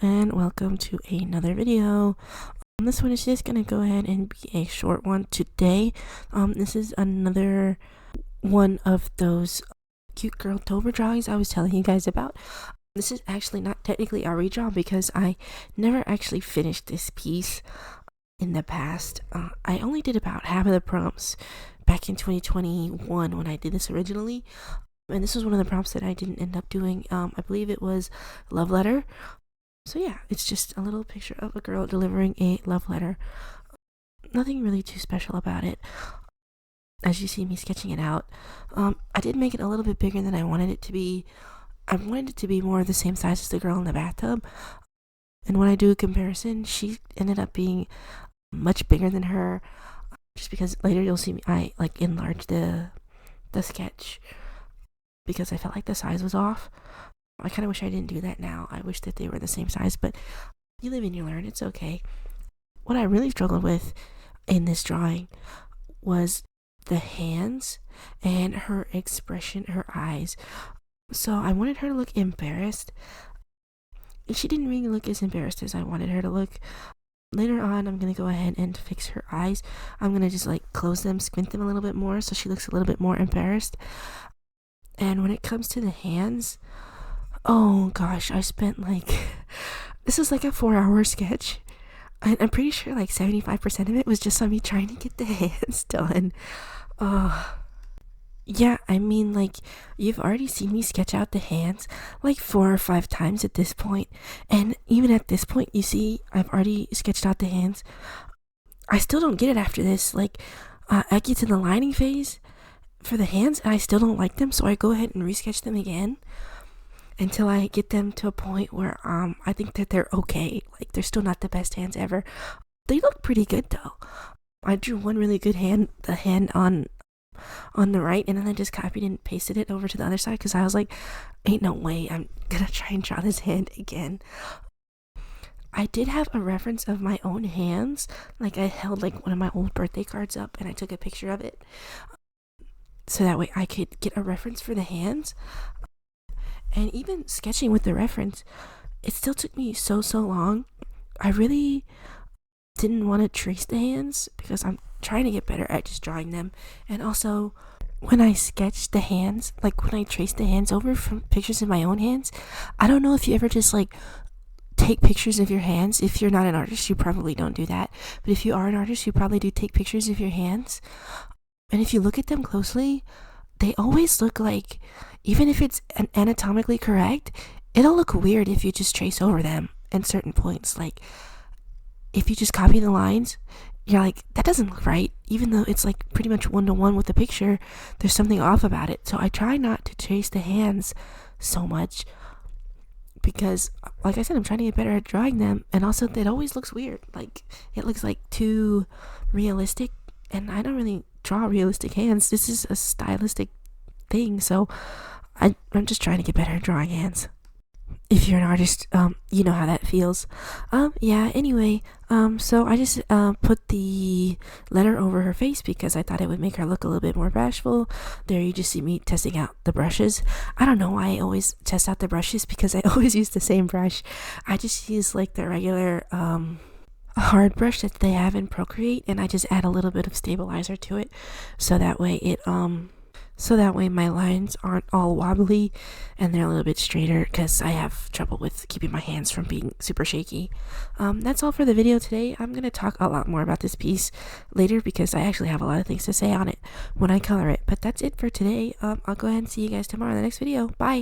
and welcome to another video. This one is just gonna go ahead and be a short one today. This is another one of those cute girl tober drawings I was telling you guys about. This is actually not technically a redraw because I never actually finished this piece in the past. I only did about half of the prompts back in 2021 when I did this originally. And this was one of the prompts that I didn't end up doing. I believe it was love letter. So yeah, it's just a little picture of a girl delivering a love letter. Nothing really too special about it. As you see me sketching it out, I did make it a little bit bigger than I wanted it to be. I wanted it to be more of the same size as the girl in the bathtub. And when I do a comparison, she ended up being much bigger than her. Just because later you'll see me, I like enlarged the sketch because I felt like the size was off. I kind of wish I didn't do that now. I wish that they were the same size, but you live and you learn. It's okay. What I really struggled with in this drawing was the hands and her expression, her eyes. So I wanted her to look embarrassed. And she didn't really look as embarrassed as I wanted her to look. Later on, I'm going to go ahead and fix her eyes. I'm going to just like close them, squint them a little bit more so she looks a little bit more embarrassed. And when it comes to the hands, oh gosh, I spent like, this was like a 4-hour sketch. I'm pretty sure like 75% of it was just on me trying to get the hands done. Yeah, I mean, like, you've already seen me sketch out the hands like 4 or 5 times at this point. And even at this point, you see, I've already sketched out the hands. I still don't get it after this. Like, I get to the lining phase for the hands and I still don't like them. So I go ahead and resketch them again until I get them to a point where I think that they're okay. Like, they're still not the best hands ever. They look pretty good though. I drew one really good hand, the hand on the right, and then I just copied and pasted it over to the other side because I was like, ain't no way I'm gonna try and draw this hand again. I did have a reference of my own hands. Like, I held like one of my old birthday cards up and I took a picture of it so that way I could get a reference for the hands. And even sketching with the reference, it still took me so long. I really didn't want to trace the hands because I'm trying to get better at just drawing them. And also, when I sketch the hands, like when I trace the hands over from pictures of my own hands, I don't know if you ever just like take pictures of your hands. If you're not an artist, you probably don't do that. But if you are an artist, you probably do take pictures of your hands. And if you look at them closely, they always look like, even if it's anatomically correct, it'll look weird if you just trace over them at certain points. Like, if you just copy the lines, you're like, that doesn't look right. Even though it's like pretty much 1-to-1 with the picture, there's something off about it. So I try not to trace the hands so much because, like I said, I'm trying to get better at drawing them. And also, it always looks weird. Like, it looks like too realistic. And I don't really draw realistic hands. This is a stylistic thing. So I'm just trying to get better at drawing hands. If you're an artist, you know how that feels. Yeah, anyway, so I just put the letter over her face because I thought it would make her look a little bit more bashful. There you just see me testing out the brushes. I don't know why I always test out the brushes because I always use the same brush. I just use like the regular hard brush that they have in Procreate, and I just add a little bit of stabilizer to it so that way my lines aren't all wobbly and they're a little bit straighter because I have trouble with keeping my hands from being super shaky. That's all for the video today. I'm going to talk a lot more about this piece later because I actually have a lot of things to say on it when I color it. But that's it for today. I'll go ahead and see you guys tomorrow in the next video. Bye!